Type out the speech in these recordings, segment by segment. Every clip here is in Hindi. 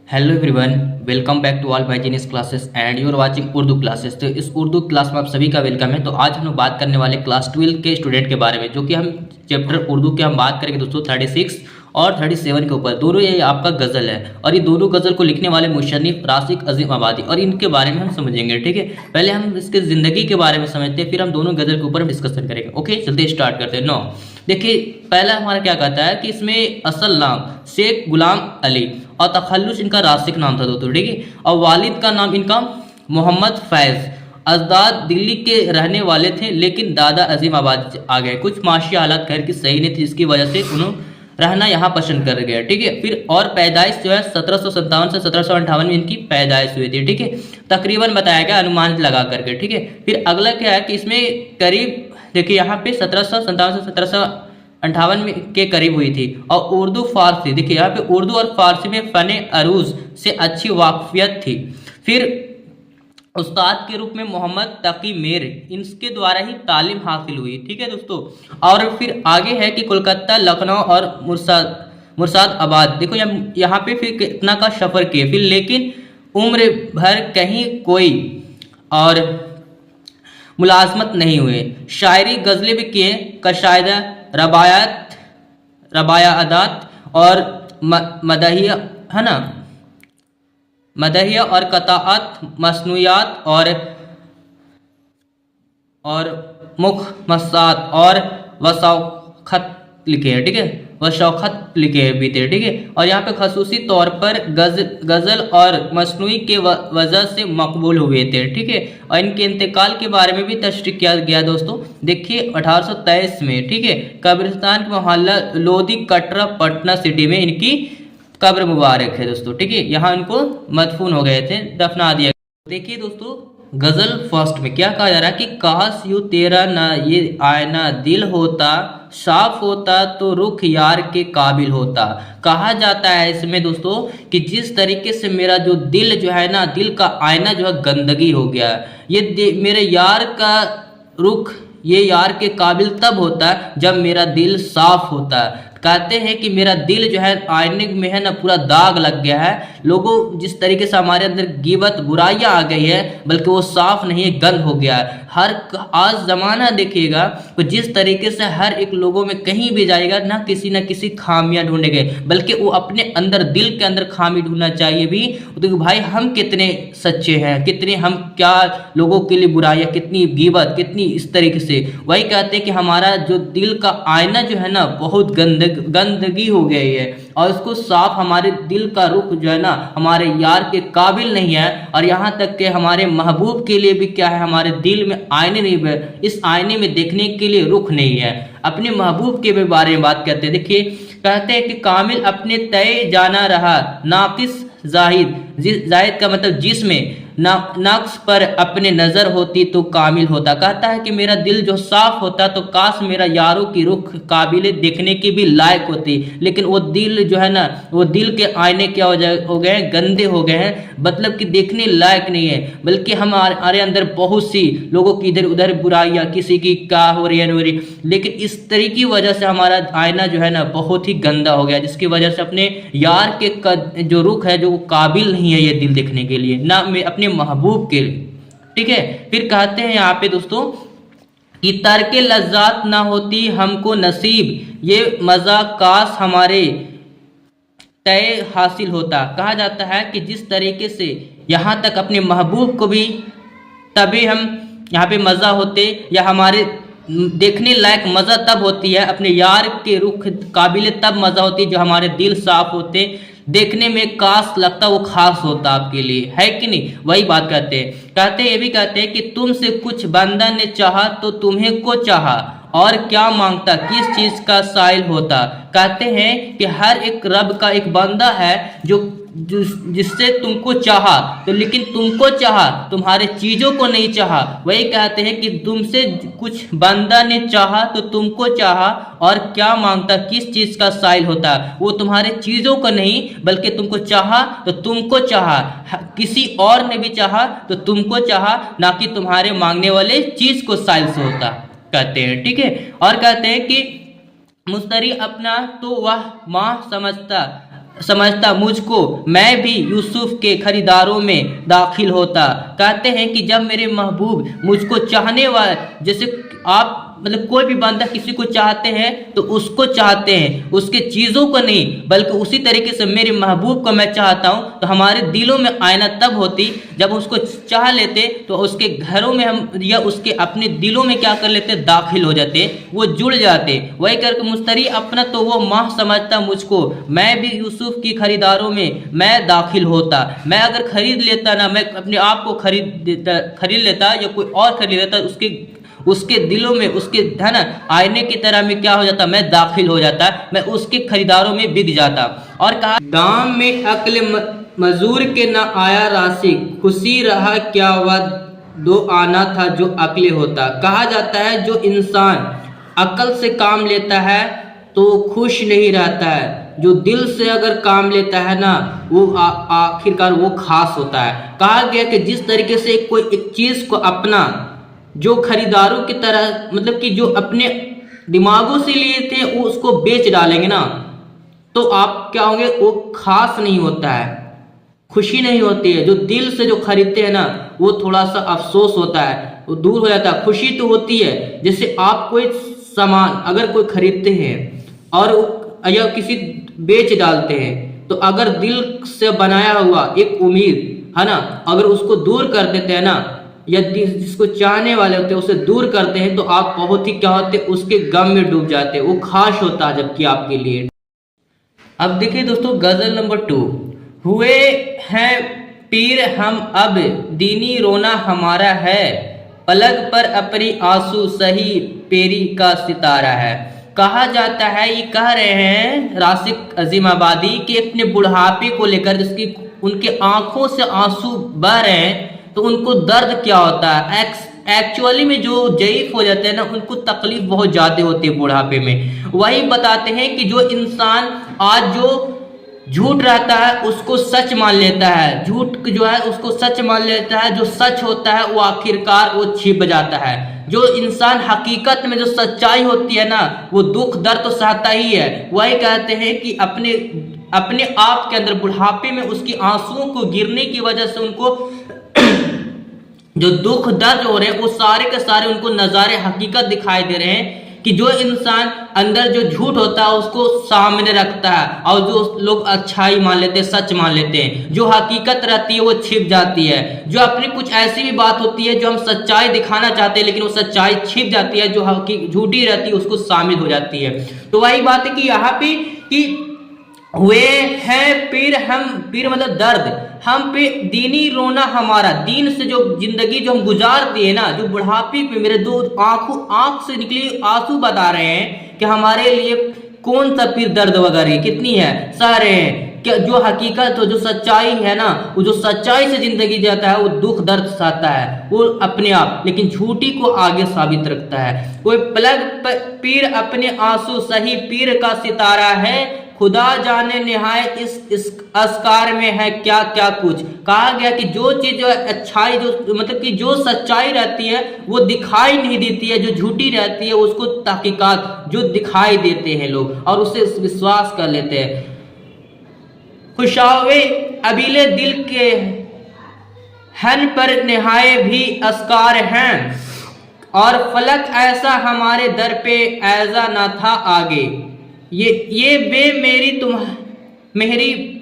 Hello everyone, welcome back to all my genius classes and you are watching Urdu classes. तो इस उर्दू क्लास में आप सभी का वेलकम है। तो आज हम लोग बात करने वाले क्लास 12 के स्टूडेंट के बारे में, जो कि हम चैप्टर उर्दू के हम बात करेंगे दोस्तों 36 और 37 के ऊपर। दोनों ये आपका गज़ल है और ये दोनों गज़ल को लिखने वाले मुशन्निफ राशिक अजीम आबादी, और इनके बारे में हम समझेंगे। ठीक है, पहले हम इसके ज़िंदगी के बारे में समझते हैं, फिर हम दोनों गज़ल के ऊपर हम डिस्कशन करेंगे। ओके, चलते स्टार्ट करते हैं। नो, देखिए पहला हमारा क्या कहता है कि इसमें असल नाम शेख गुलाम अली और तखल्लुस इनका राशिक नाम था दोस्तों। ठीक है, और वालिद का नाम इनका मोहम्मद फैज़। अजदाद दिल्ली के रहने वाले थे, लेकिन दादा अजीम आबाद आ गए। कुछ माशी हालात घर की सही नहीं थी, जिसकी वजह से उन्होंने रहना यहाँ पसंद कर गया। ठीक है, फिर और पैदाइश जो है 1757 से 1758 में इनकी पैदाइश हुई थी। ठीक है, तकरीबन बताया गया अनुमानित लगा करके। ठीक है, फिर अगला क्या है कि इसमें करीब देखिए यहाँ पे 1757 से 1758 में के करीब हुई थी। और उर्दू फारसी, देखिए यहाँ पे उर्दू और फारसी में फ़न अरूज से अच्छी वाकफियत थी। फिर उस्ताद के रूप में मोहम्मद तकी मीर, इनके द्वारा ही तालीम हासिल हुई। ठीक है दोस्तों, और फिर आगे है कि कोलकाता, लखनऊ और मुर्शादाबाद, देखो यहाँ पे फिर कितना का सफ़र किए फिर, लेकिन उम्र भर कहीं कोई और मुलाजमत नहीं हुए। शायरी गज़लें भी किए, कशायदा, रबायात और मदहिया, है ना, मदहिया और कताअत, मसनूयात और मुखमसात और वसौखत लिखे हैं। ठीक है, वशौखत लिखे भी थे। ठीक है, और यहाँ पे खसूसी तौर पर गज़ल और मसनूई के वजह से मकबूल हुए थे। ठीक है, और इनके इंतकाल के बारे में भी तशरीह किया गया दोस्तों। देखिए 1823 में, ठीक है, कब्रिस्तान के मोहल्ला लोधी, कटरा, पटना सिटी में इनकी कब्र मुबारक है दोस्तों। ठीक है, यहाँ इनको मदफून हो गए थे, दफना दिया। देखिए दोस्तों, गजल फर्स्ट में क्या कहा जा रहा है कि काश यूं तेरा ना ये आईना दिल होता, साफ होता तो रुख यार के काबिल होता। कहा जाता है इसमें दोस्तों कि जिस तरीके से मेरा जो दिल जो है ना, दिल का आईना जो है गंदगी हो गया, ये मेरे यार का रुख ये यार के काबिल तब होता है जब मेरा दिल साफ होता है। कहते हैं कि मेरा दिल जो है आईने में है ना पूरा दाग लग गया है। लोगों जिस तरीके से हमारे अंदर गिबत बुराइयां आ गई है, बल्कि वो साफ नहीं है, गंद हो गया है। आज ज़माना देखिएगा तो जिस तरीके से हर एक लोगों में कहीं भी जाएगा ना किसी खामियां ढूंढेंगे, बल्कि वो अपने अंदर दिल के अंदर खामी ढूंढना चाहिए भी। तो भाई हम कितने सच्चे हैं, कितने हम क्या लोगों के लिए बुराइयां, कितनी गिबत, कितनी इस तरीके से। वही कहते हैं कि हमारा जो दिल का आईना जो है ना बहुत गंदगी हो गई है, और उसको साफ हमारे दिल का रुख जो है ना हमारे यार के काबिल नहीं है। और यहाँ तक कि हमारे महबूब के लिए भी क्या है, हमारे दिल में आईने नहीं है, इस आईने में देखने के लिए रुख नहीं है। अपने महबूब के बारे में बात करते हैं। देखिए कहते हैं कि कामिल अपने तय जाना रहा, नाकिस जाहिद का मतलब जिसमें नक्स पर अपने नजर होती तो कामिल होता। कहता है कि मेरा दिल जो साफ होता तो काश मेरा यारों की रुख काबिल देखने की भी लायक होती, लेकिन वो दिल जो है ना, वो दिल के आईने क्या हो गए हैं, गंदे हो गए हैं, मतलब कि देखने लायक नहीं है। बल्कि हमारे अंदर बहुत सी लोगों की इधर उधर बुराइयां, किसी की क्या हो रही है नहीं हो रही, लेकिन इस तरह की वजह से हमारा आईना जो है ना बहुत ही गंदा हो गया, जिसकी वजह से अपने यार के जो रुख है जो काबिल नहीं है ये दिल देखने के लिए, ना मैं अपने महबूब के लिए। ठीक है, फिर कहते हैं यहाँ पे दोस्तों कि तर्के लज्जात ना होती हमको नसीब, ये मजा काश हमारे तय हासिल होता। कहा जाता है कि जिस तरीके से यहाँ तक अपने महबूब को भी तभी हम यहाँ पे मज़ा होते, या हमारे देखने लायक मज़ा तब होती है, अपने यार के रुख काबिल तब मज़ा होती है जो हमारे दिल साफ होते, देखने में काश लगता वो खास होता आपके लिए, है कि नहीं। वही बात कहते हैं, ये भी कहते हैं कि तुमसे कुछ बंदा ने चाहा तो तुम्हें को चाहा, और क्या मांगता किस चीज का साइल होता। कहते हैं कि हर एक रब का एक बंदा है जो जिससे तुमको चाहा, तो लेकिन तुमको चाहा, तुम्हारे चीजों को नहीं चाहा। वही कहते हैं कि तुमसे कुछ बंदा ने चाहा तो तुमको चाहा, और क्या मांगता किस चीज का साइल होता। वो तुम्हारे चीजों को नहीं बल्कि तुमको चाहा तो तुमको चाहा, किसी और ने भी चाहा तो तुमको चाहा, ना कि तुम्हारे मांगने वाले चीज को साइल से होता, कहते हैं। ठीक है, और कहते हैं कि मुस्तरी अपना तो वह माँ समझता, समझता मुझको, मैं भी यूसुफ के खरीदारों में दाखिल होता। कहते हैं कि जब मेरे महबूब मुझको चाहने वाले, जैसे आप मतलब कोई भी बंदा किसी को चाहते हैं तो उसको चाहते हैं, उसके चीज़ों को नहीं, बल्कि उसी तरीके से मेरे महबूब को मैं चाहता हूँ। तो हमारे दिलों में आईना तब होती जब उसको चाह लेते तो उसके घरों में हम या उसके अपने दिलों में क्या कर लेते, दाखिल हो जाते, वो जुड़ जाते। वही करके मुश्तरी अपना तो वो माह समझता मुझको, मैं भी यूसुफ की खरीदारों में मैं दाखिल होता। मैं अगर खरीद लेता ना, मैं अपने आप को खरीद लेता या कोई और खरीद लेता, उसके दिलों में, उसके धन आईने की तरह में क्या हो जाता, मैं दाखिल हो जाता, मैं उसके खरीदारों में बिक जाता। और कहा दाम में अक्ल मजूर के न आया राशि, खुशी रहा क्या वह दो आना था जो अक्ल होता। कहा जाता है जो इंसान अकल से काम लेता है तो खुश नहीं रहता है, जो दिल से अगर काम लेता है ना वो आखिरकार वो खास होता है। कहा गया कि जिस तरीके से कोई एक चीज़ को अपना जो खरीदारों की तरह मतलब कि जो अपने दिमागों से लिए थे वो उसको बेच डालेंगे ना, तो आप क्या होंगे, वो खास नहीं होता है, खुशी नहीं होती है। जो दिल से जो खरीदते हैं ना वो थोड़ा सा अफसोस होता है, वो दूर हो जाता है। खुशी तो होती है, जैसे आप कोई सामान अगर कोई खरीदते हैं और या किसी बेच डालते हैं, तो अगर दिल से बनाया हुआ एक उम्मीद है ना, अगर उसको दूर कर देते हैं ना, या जिसको चाहने वाले होते हैं उसे दूर करते हैं, तो आप बहुत ही क्या होते, उसके गम में डूब जाते हैं, वो खास होता है जबकि आपके लिए। अब देखिए दोस्तों गजल नंबर 2। हुए हैं पीर हम अब, दीनी रोना हमारा है, पलक पर अपनी आंसू सही पेरी का सितारा है। कहा जाता है, ये कह रहे हैं राशिक अजीमाबादी के अपने बुढ़ापे को लेकर, जिसकी उनके आंखों से आंसू बह रहे हैं, तो उनको दर्द क्या होता है। एक्चुअली में जो जईफ हो जाते हैं ना उनको तकलीफ बहुत ज़्यादा होती है बुढ़ापे में। वही बताते हैं कि जो इंसान आज जो झूठ रहता है उसको सच मान लेता है, झूठ जो है उसको सच मान लेता है, जो सच होता है वो आखिरकार वो छिप जाता है। जो इंसान हकीकत में जो सच्चाई होती है ना वो दुख दर्द तो सहता ही है। वही कहते हैं कि अपने आप के अंदर बुढ़ापे में उसकी आंसुओं को गिरने की वजह से उनको जो दुख दर्द हो रहे हैं वो सारे के सारे उनको नज़ारे हकीकत दिखाई दे रहे हैं। कि जो इंसान अंदर जो झूठ होता है उसको सामने रखता है और जो लोग अच्छाई मान लेते हैं, सच मान लेते हैं, जो हकीकत रहती है वो छिप जाती है। जो अपनी कुछ ऐसी भी बात होती है जो हम सच्चाई दिखाना चाहते हैं लेकिन वो सच्चाई छिप जाती है, जो झूठी रहती है उसको शामिल हो जाती है। तो वही बात है कि यहाँ पे कि हुए हैं पीर हम, पीर मतलब दर्द, हम पे दीनी रोना हमारा, दीन से जो जिंदगी जो हम गुजारते हैं ना, जो बुढ़ापे पे मेरे दो आंख से निकली आंसू बता रहे हैं कि हमारे लिए कौन सा पीर दर्द वगैरह कितनी है सह रहे हैं। क्या जो हकीकत हो, जो सच्चाई है ना, वो जो सच्चाई से जिंदगी जाता है वो दुख दर्द सहता है वो अपने आप, लेकिन झूठी को आगे साबित रखता है। कोई पलक पीर अपने आंसू सही पीर का सितारा है, खुदा जाने निहायत इस अस्कार में है क्या क्या कुछ। कहा गया कि जो चीज जो अच्छाई जो मतलब कि जो सच्चाई रहती है वो दिखाई नहीं देती है, जो झूठी रहती है उसको तहकीकात जो दिखाई देते हैं लोग और उसे विश्वास कर लेते हैं। खुशावे अबीले दिल के हन पर निहाए भी अस्कार हैं, और फलक ऐसा हमारे दर पे ऐसा ना था आगे। ये बे मेरी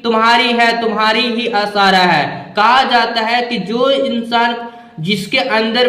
तुम्हारी है, तुम्हारी ही आसारा है। कहा जाता है कि जो इंसान जिसके अंदर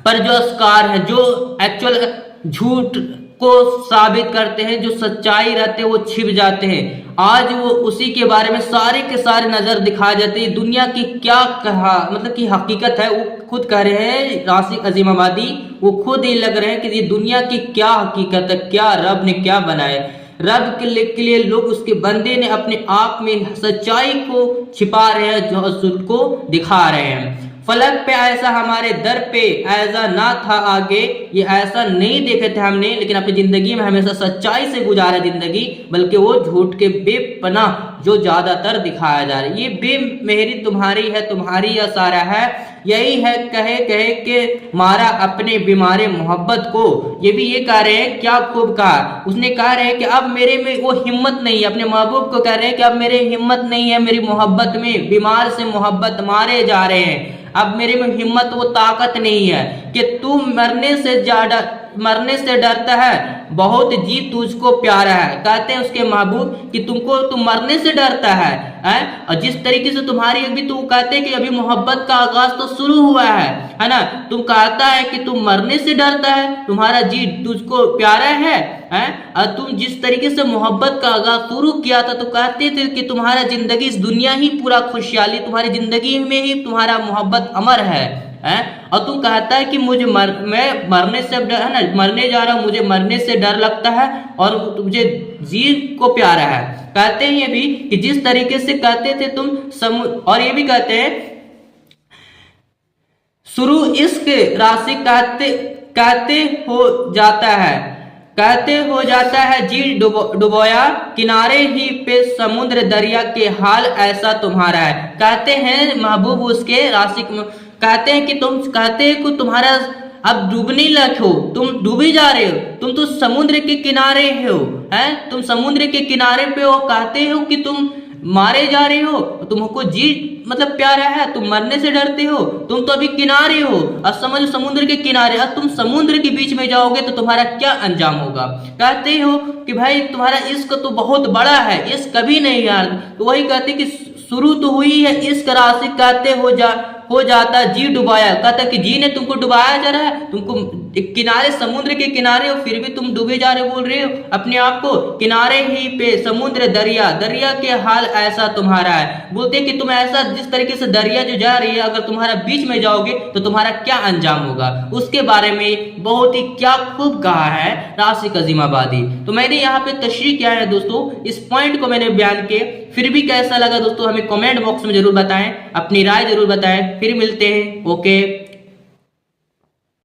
पर जो अस्कार है, जो एक्चुअल झूठ को साबित करते हैं, जो सच्चाई रहते हैं वो छिप जाते हैं। आज वो उसी के बारे में सारे के सारे नजर दिखाए जाते हैं। दुनिया की क्या कहा मतलब कि हकीकत है वो खुद कह रहे हैं राशिक अजीमाबादी, वो खुद ही लग रहे हैं कि ये दुनिया की क्या हकीकत है, क्या रब ने क्या बनाए। रब के लिए लोग उसके बंदे ने अपने आप में सच्चाई को छिपा रहे हैं, जो झूठ को दिखा रहे हैं। फलक पे ऐसा हमारे दर पे ऐसा ना था आगे, ये ऐसा नहीं देखे थे हमने, लेकिन अपनी जिंदगी में हमेशा सच्चाई से गुजारा जिंदगी, बल्कि वो झूठ के बेपनाह जो ज्यादातर दिखाया जा रहा है। ये बेमेहरी तुम्हारी है, तुम्हारी या सारा है, यही है कहे कहे के मारा अपने बीमारे मोहब्बत को। ये भी ये कह रहे हैं, क्या खूब कहा उसने, कह रहे हैं कि अब मेरे में वो हिम्मत नहीं है, अपने महबूब को कह रहे हैं कि अब मेरे हिम्मत नहीं है मेरी मोहब्बत में, बीमार से मोहब्बत मारे जा रहे हैं, अब मेरे में हिम्मत वो ताकत नहीं है कि तू मरने से डरता है, बहुत जी तुझको प्यारा है। कहते हैं उसके महबूब कि तुम मरने से डरता है? और जिस तरीके से तुम्हारी अभी तुम कहते हैं कि अभी मोहब्बत का आगाज तो शुरू हुआ है ना, तुम कहता है कि तुम मरने से डरता है, तुम्हारा जी तुझको प्यारा है? और तुम जिस तरीके से मोहब्बत का आगाज शुरू किया था तो कहते थे कि तुम्हारा जिंदगी इस दुनिया ही पूरा खुशहाली, तुम्हारी जिंदगी में ही तुम्हारा मोहब्बत अमर है। और तू कहता है कि मैं मरने से डर है ना, मरने जा रहा हूं, मुझे मरने से डर लगता है और मुझे जी को प्यारा है। कहते हैं ये भी कि जिस तरीके से कहते थे तुम और ये भी कहते हैं शुरू इश्क राशि कहते हो जाता है जी डुबोया, किनारे ही पे समुद्र दरिया के हाल ऐसा तुम्हारा है। कहते हैं महबूब उसके राशि कहते हैं कि तुम कहते हैं कि तुम्हारा अब डूबने लगे हो, तुम डूबी जा रहे हो, तुम तो समुद्र के किनारे हो, तुम समुद्र के किनारे पे हो, कहते हो कि तुम मारे जा रहे हो, तुमको जी मतलब प्यारा है, तुम मरने से डरते हो, तुम तो अभी किनारे हो, अब समझो समुद्र के किनारे, अब तुम समुद्र के बीच में जाओगे तो तुम्हारा क्या अंजाम होगा। कहते हो कि भाई तुम्हारा इश्क तो बहुत बड़ा है, इश्क कभी नहीं यार, तो वही कहते कि शुरू तो हुई है इश्क राशि, कहते हो जाता जी डुबाया। कहता कि जी ने तुमको डुबाया जा रहा है, तुमको किनारे समुद्र के किनारे हो फिर भी तुम डूबे जा रहे हो, बोल रहे हो अपने आप को, किनारे ही पे समुद्र दरिया के हाल ऐसा तुम्हारा है। बोलते कि तुम ऐसा जिस तरीके से दरिया जो जा रही है, अगर तुम्हारा बीच में जाओगे तो तुम्हारा क्या अंजाम होगा, उसके बारे में बहुत ही क्या खूब कहा है राशिक अजीमाबादी। तो मैंने यहाँ पे तशरीह किया है दोस्तों, इस पॉइंट को मैंने बयान किया। फिर भी कैसा लगा दोस्तों हमें कमेंट बॉक्स में जरूर बताएं, अपनी राय जरूर बताएं। फिर मिलते हैं, ओके।